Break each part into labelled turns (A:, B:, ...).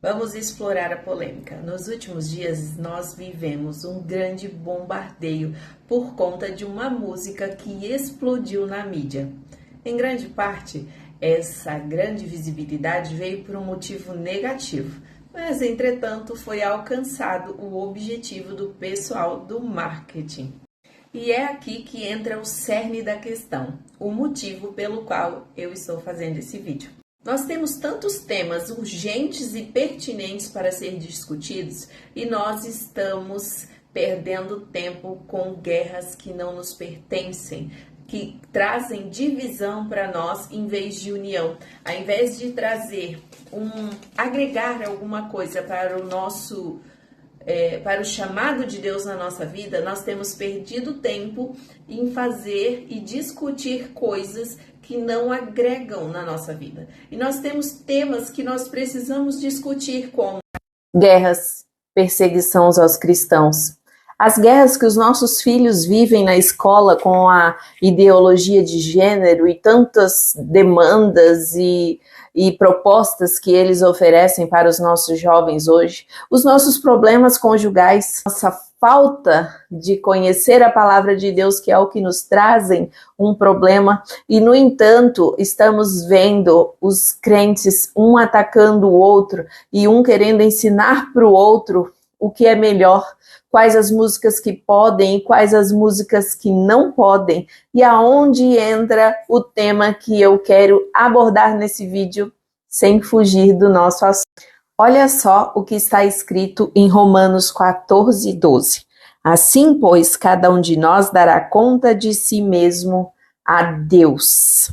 A: Vamos explorar a polêmica. Nos últimos dias, nós vivemos um grande bombardeio por conta de uma música que explodiu na mídia. Em grande parte, essa grande visibilidade veio por um motivo negativo, mas, entretanto, foi alcançado o objetivo do pessoal do marketing. E é aqui que entra o cerne da questão, o motivo pelo qual eu estou fazendo esse vídeo. Nós temos tantos temas urgentes e pertinentes para ser discutidos e nós estamos perdendo tempo com guerras que não nos pertencem, que trazem divisão para nós em vez de união. Ao invés de trazer agregar alguma coisa para para o chamado de Deus na nossa vida, nós temos perdido tempo em fazer e discutir coisas que não agregam na nossa vida. E nós temos temas que nós precisamos discutir, como guerras, perseguição aos cristãos, as guerras que os nossos filhos vivem na escola com a ideologia de gênero e tantas demandas e propostas que eles oferecem para os nossos jovens hoje, os nossos problemas conjugais, nossa falta de conhecer a palavra de Deus, que é o que nos trazem um problema, e no entanto estamos vendo os crentes um atacando o outro e um querendo ensinar para o outro o que é melhor, quais as músicas que podem e quais as músicas que não podem, e aonde entra o tema que eu quero abordar nesse vídeo sem fugir do nosso assunto. Olha só o que está escrito em Romanos 14:12. Assim, pois, cada um de nós dará conta de si mesmo a Deus.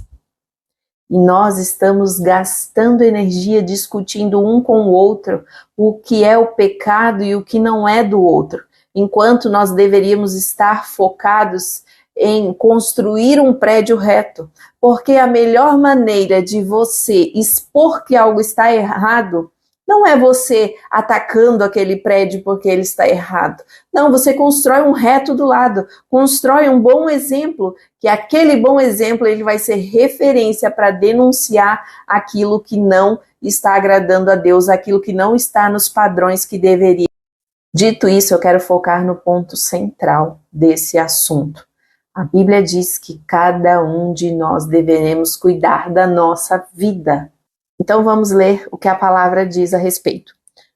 A: E nós estamos gastando energia discutindo um com o outro o que é o pecado e o que não é do outro, enquanto nós deveríamos estar focados em construir um prédio reto, porque a melhor maneira de você expor que algo está errado não é você atacando aquele prédio porque ele está errado. Não, você constrói um reto do lado, constrói um bom exemplo, que aquele bom exemplo ele vai ser referência para denunciar aquilo que não está agradando a Deus, aquilo que não está nos padrões que deveria. Dito isso, eu quero focar no ponto central desse assunto. A Bíblia diz que cada um de nós deveremos cuidar da nossa vida. Então vamos ler o que a palavra diz a respeito.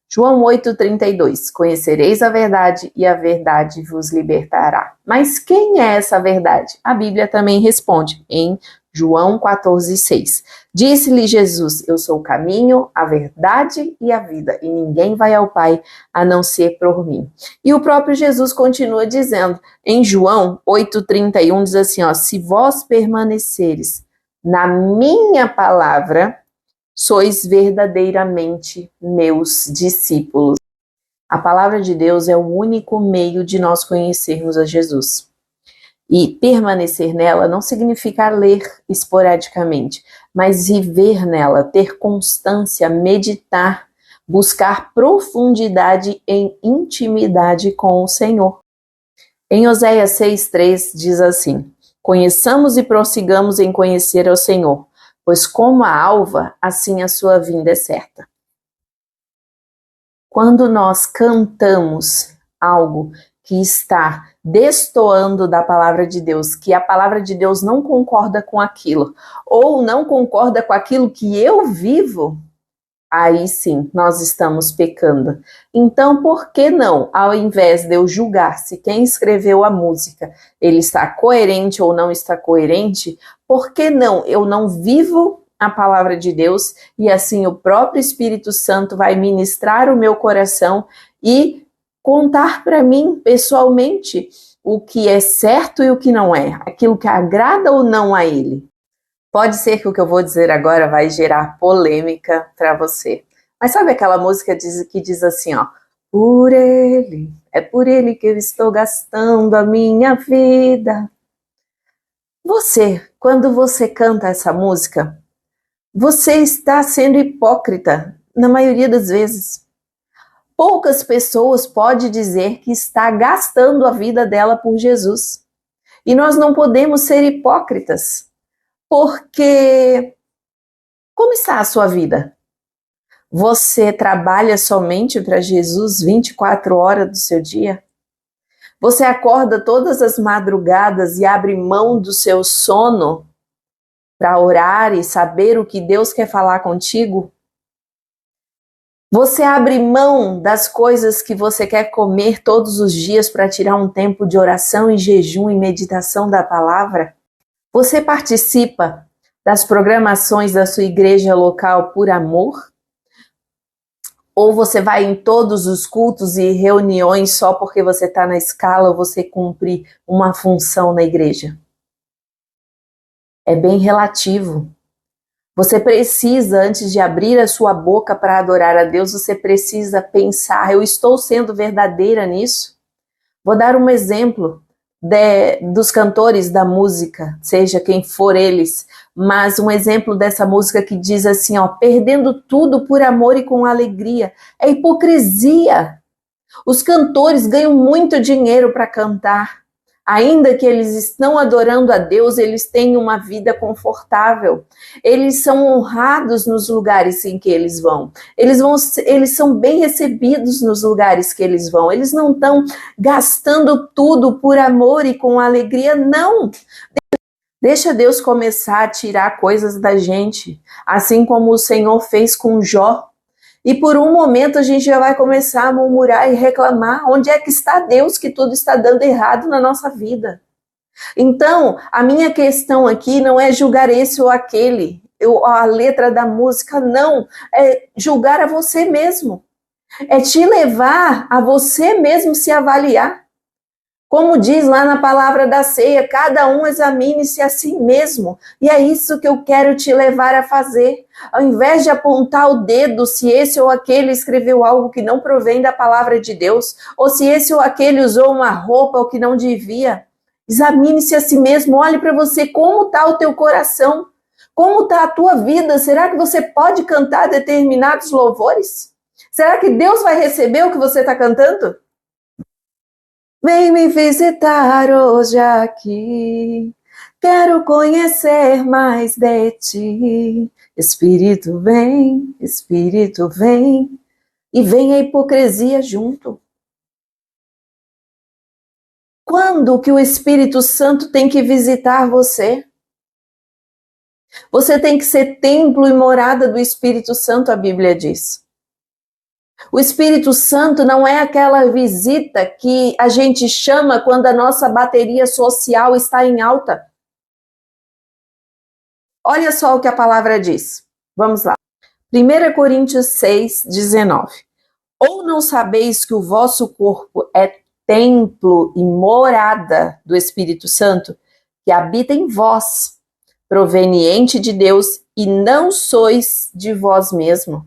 A: João 8:32. Conhecereis a verdade e a verdade vos libertará. Mas quem é essa verdade? A Bíblia também responde em João 14:6. Disse-lhe Jesus: eu sou o caminho, a verdade e a vida, e ninguém vai ao Pai a não ser por mim. E o próprio Jesus continua dizendo, em João 8:31, diz assim, se vós permaneceres na minha palavra, sois verdadeiramente meus discípulos. A palavra de Deus é o único meio de nós conhecermos a Jesus. E permanecer nela não significa ler esporadicamente, mas viver nela, ter constância, meditar, buscar profundidade em intimidade com o Senhor. Em Oséias 6:3 diz assim: conheçamos e prossigamos em conhecer ao Senhor, pois como a alva, assim a sua vinda é certa. Quando nós cantamos algo que está destoando da palavra de Deus, que a palavra de Deus não concorda com aquilo, ou não concorda com aquilo que eu vivo, aí sim, nós estamos pecando. Então, por que não, ao invés de eu julgar se quem escreveu a música, ele está coerente ou não está coerente, por que não eu não vivo a palavra de Deus e assim o próprio Espírito Santo vai ministrar o meu coração e contar para mim pessoalmente o que é certo e o que não é, aquilo que agrada ou não a ele. Pode ser que o que eu vou dizer agora vai gerar polêmica para você. Mas sabe aquela música que diz assim, por ele, é por ele que eu estou gastando a minha vida. Quando você canta essa música, você está sendo hipócrita, na maioria das vezes. Poucas pessoas podem dizer que está gastando a vida dela por Jesus. E nós não podemos ser hipócritas. Porque como está a sua vida? Você trabalha somente para Jesus 24 horas do seu dia? Você acorda todas as madrugadas e abre mão do seu sono para orar e saber o que Deus quer falar contigo? Você abre mão das coisas que você quer comer todos os dias para tirar um tempo de oração e jejum e meditação da palavra? Você participa das programações da sua igreja local por amor? Ou você vai em todos os cultos e reuniões só porque você está na escala ou você cumpre uma função na igreja? É bem relativo. Você precisa, antes de abrir a sua boca para adorar a Deus, você precisa pensar, eu estou sendo verdadeira nisso? Vou dar um exemplo dos cantores da música, seja quem for eles, mas um exemplo dessa música que diz assim, ó, perdendo tudo por amor e com alegria. É hipocrisia. Os cantores ganham muito dinheiro para cantar. Ainda que eles estão adorando a Deus, eles têm uma vida confortável. Eles são honrados nos lugares em que eles vão. Eles são bem recebidos nos lugares que eles vão. Eles não estão gastando tudo por amor e com alegria, não. Deixa Deus começar a tirar coisas da gente, assim como o Senhor fez com Jó. E por um momento a gente já vai começar a murmurar e reclamar. Onde é que está Deus que tudo está dando errado na nossa vida? Então, a minha questão aqui não é julgar esse ou aquele, a letra da música, não. É julgar a você mesmo. É te levar a você mesmo se avaliar. Como diz lá na palavra da ceia, cada um examine-se a si mesmo. E é isso que eu quero te levar a fazer. Ao invés de apontar o dedo se esse ou aquele escreveu algo que não provém da palavra de Deus, ou se esse ou aquele usou uma roupa o que não devia, examine-se a si mesmo, olhe para você, como está o teu coração, como está a tua vida, será que você pode cantar determinados louvores? Será que Deus vai receber o que você está cantando? Vem me visitar hoje aqui, quero conhecer mais de ti. Espírito vem, e vem a hipocrisia junto. Quando que o Espírito Santo tem que visitar você? Você tem que ser templo e morada do Espírito Santo, a Bíblia diz. O Espírito Santo não é aquela visita que a gente chama quando a nossa bateria social está em alta. Olha só o que a palavra diz. Vamos lá. 1 Coríntios 6, 19. Ou não sabeis que o vosso corpo é templo e morada do Espírito Santo, que habita em vós, proveniente de Deus, e não sois de vós mesmo?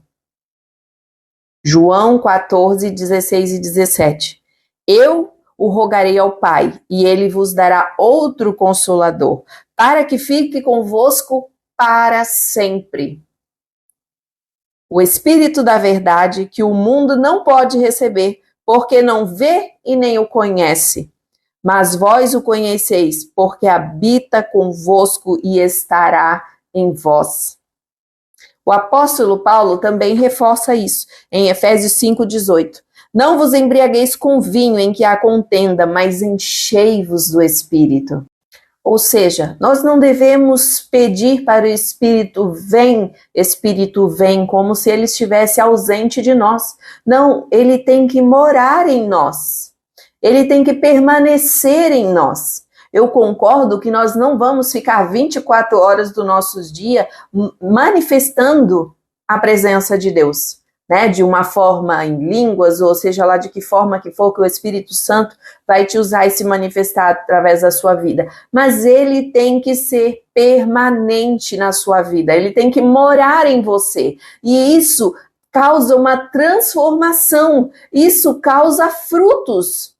A: João 14, 16 e 17. Eu o rogarei ao Pai, e ele vos dará outro Consolador, para que fique convosco para sempre. O Espírito da verdade, que o mundo não pode receber, porque não vê e nem o conhece. Mas vós o conheceis, porque habita convosco e estará em vós. O apóstolo Paulo também reforça isso, em Efésios 5,18. Não vos embriagueis com vinho em que há contenda, mas enchei-vos do Espírito. Ou seja, nós não devemos pedir para o Espírito vem, como se ele estivesse ausente de nós. Não, ele tem que morar em nós. Ele tem que permanecer em nós. Eu concordo que nós não vamos ficar 24 horas do nosso dia manifestando a presença de Deus, né? De uma forma em línguas, ou seja lá de que forma que for, que o Espírito Santo vai te usar e se manifestar através da sua vida. Mas ele tem que ser permanente na sua vida, ele tem que morar em você. E isso causa uma transformação, isso causa frutos.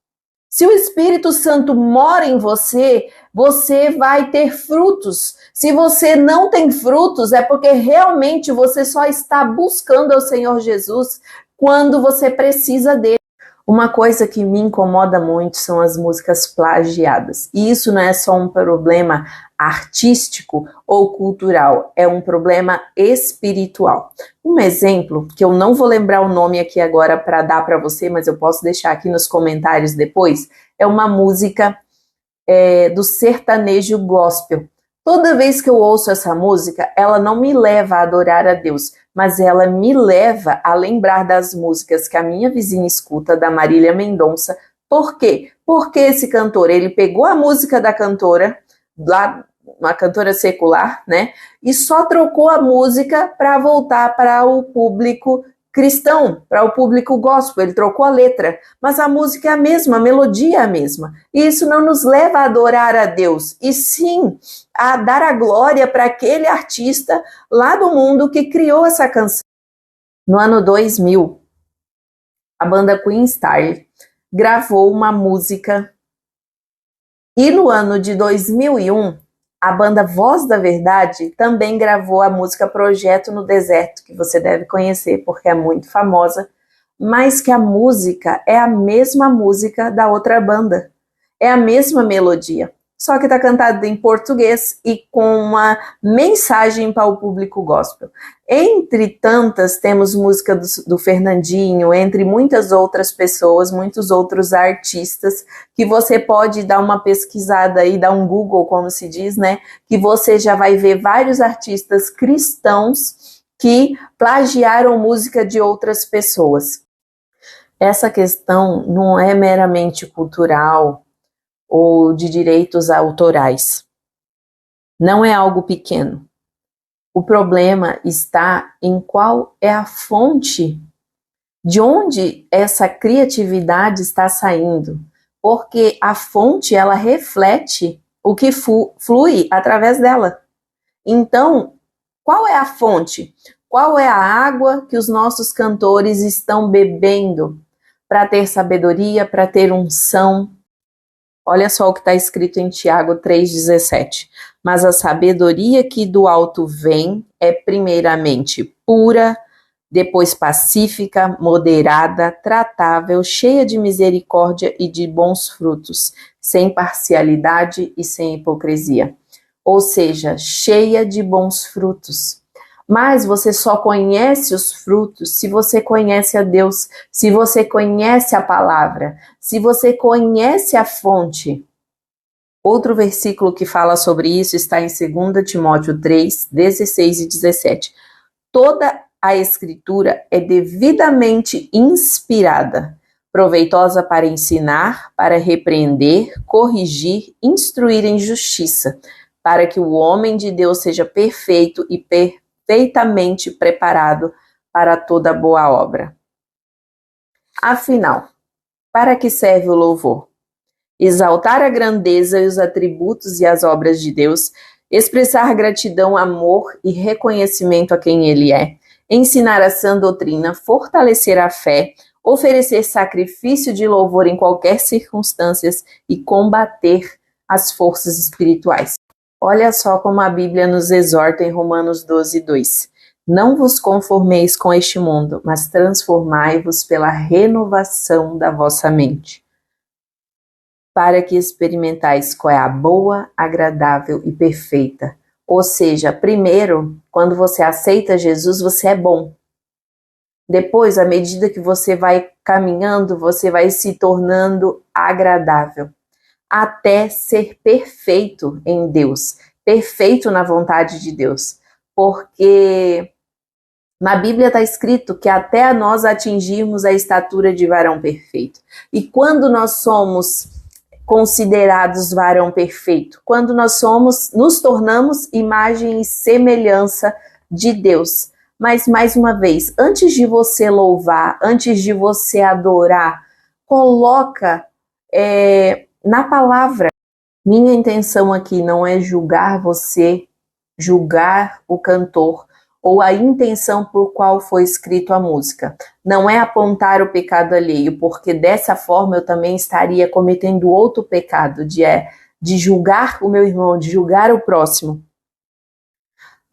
A: Se o Espírito Santo mora em você, você vai ter frutos. Se você não tem frutos, é porque realmente você só está buscando ao Senhor Jesus quando você precisa dele. Uma coisa que me incomoda muito são as músicas plagiadas. E isso não é só um problema artístico ou cultural, é um problema espiritual. Um exemplo, que eu não vou lembrar o nome aqui agora para dar para você, mas eu posso deixar aqui nos comentários depois, é uma música do sertanejo gospel. Toda vez que eu ouço essa música, ela não me leva a adorar a Deus, mas ela me leva a lembrar das músicas que a minha vizinha escuta, da Marília Mendonça. Por quê? Porque esse cantor, ele pegou a música da cantora, lá, uma cantora secular, né? E só trocou a música para voltar para o público cristão, para o público gospel. Ele trocou a letra, mas a música é a mesma, a melodia é a mesma. E isso não nos leva a adorar a Deus, e sim a dar a glória para aquele artista lá do mundo que criou essa canção. No ano 2000, a banda Queen Style gravou uma música, e no ano de 2001, a banda Voz da Verdade também gravou a música Projeto no Deserto, que você deve conhecer porque é muito famosa, mas que a música é a mesma música da outra banda, é a mesma melodia, só que está cantada em português e com uma mensagem para o público gospel. Entre tantas, temos música do Fernandinho, entre muitas outras pessoas, muitos outros artistas, que você pode dar uma pesquisada aí, dar um Google, como se diz, né? Que você já vai ver vários artistas cristãos que plagiaram música de outras pessoas. Essa questão não é meramente cultural ou de direitos autorais. Não é algo pequeno. O problema está em qual é a fonte, de onde essa criatividade está saindo, porque a fonte, ela reflete o que flui através dela. Então, qual é a fonte? Qual é a água que os nossos cantores estão bebendo para ter sabedoria, para ter unção? Olha só o que está escrito em Tiago 3,17. Mas a sabedoria que do alto vem é primeiramente pura, depois pacífica, moderada, tratável, cheia de misericórdia e de bons frutos, sem parcialidade e sem hipocrisia. Ou seja, cheia de bons frutos. Mas você só conhece os frutos se você conhece a Deus, se você conhece a palavra, se você conhece a fonte. Outro versículo que fala sobre isso está em 2 Timóteo 3, 16 e 17. Toda a escritura é devidamente inspirada, proveitosa para ensinar, para repreender, corrigir, instruir em justiça, para que o homem de Deus seja perfeito e perfeitamente preparado para toda boa obra. Afinal, para que serve o louvor? Exaltar a grandeza e os atributos e as obras de Deus, expressar gratidão, amor e reconhecimento a quem Ele é, ensinar a sã doutrina, fortalecer a fé, oferecer sacrifício de louvor em qualquer circunstância e combater as forças espirituais. Olha só como a Bíblia nos exorta em Romanos 12, 2. Não vos conformeis com este mundo, mas transformai-vos pela renovação da vossa mente, para que experimentais qual é a boa, agradável e perfeita. Ou seja, primeiro, quando você aceita Jesus, você é bom. Depois, à medida que você vai caminhando, você vai se tornando agradável, até ser perfeito em Deus, perfeito na vontade de Deus. Porque na Bíblia está escrito que até nós atingirmos a estatura de varão perfeito. E quando nós somos considerados varão perfeito? Quando nós nos tornamos imagem e semelhança de Deus. Mas, mais uma vez, antes de você louvar, antes de você adorar, coloca na palavra. Minha intenção aqui não é julgar você, julgar o cantor, ou a intenção por qual foi escrito a música. Não é apontar o pecado alheio, porque dessa forma eu também estaria cometendo outro pecado, de julgar o meu irmão, de julgar o próximo.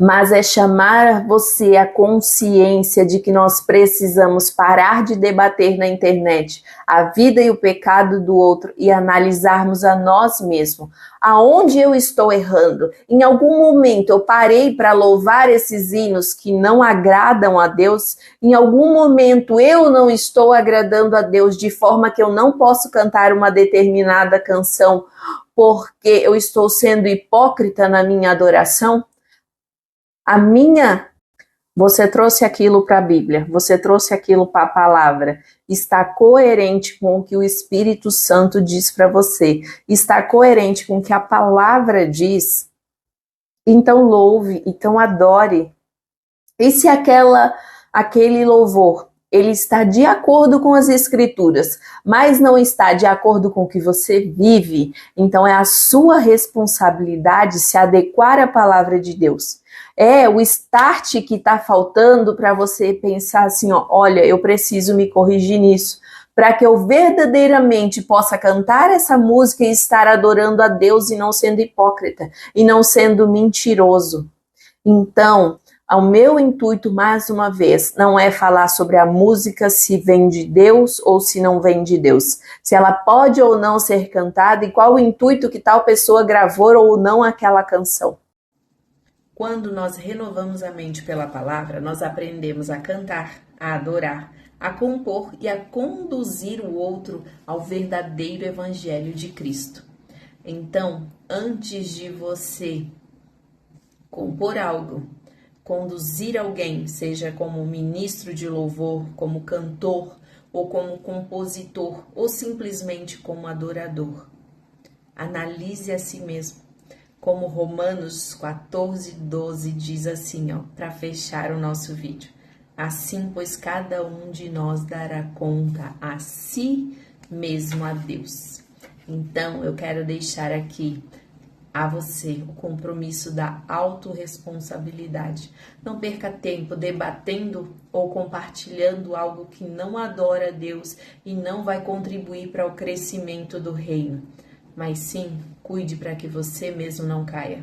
A: mas é chamar você à consciência de que nós precisamos parar de debater na internet a vida e o pecado do outro e analisarmos a nós mesmos. Aonde eu estou errando? Em algum momento eu parei para louvar esses hinos que não agradam a Deus? Em algum momento eu não estou agradando a Deus de forma que eu não posso cantar uma determinada canção porque eu estou sendo hipócrita na minha adoração? Você trouxe aquilo para a Bíblia, você trouxe aquilo para a palavra, está coerente com o que o Espírito Santo diz para você, está coerente com o que a palavra diz, então louve, então adore. E se aquele louvor, ele está de acordo com as Escrituras, mas não está de acordo com o que você vive, então é a sua responsabilidade se adequar à palavra de Deus. É o start que está faltando para você pensar assim, ó, olha, eu preciso me corrigir nisso, para que eu verdadeiramente possa cantar essa música e estar adorando a Deus e não sendo hipócrita, e não sendo mentiroso. Então, o meu intuito, mais uma vez, não é falar sobre a música se vem de Deus ou se não vem de Deus, se ela pode ou não ser cantada e qual o intuito que tal pessoa gravou ou não aquela canção. Quando nós renovamos a mente pela palavra, nós aprendemos a cantar, a adorar, a compor e a conduzir o outro ao verdadeiro evangelho de Cristo. Então, antes de você compor algo, conduzir alguém, seja como ministro de louvor, como cantor, ou como compositor, ou simplesmente como adorador, analise a si mesmo. Como Romanos 14:12 diz assim, ó, para fechar o nosso vídeo. Assim, pois, cada um de nós dará conta a si mesmo a Deus. Então, eu quero deixar aqui a você o compromisso da autorresponsabilidade. Não perca tempo debatendo ou compartilhando algo que não adora a Deus e não vai contribuir para o crescimento do reino. Mas sim, cuide para que você mesmo não caia.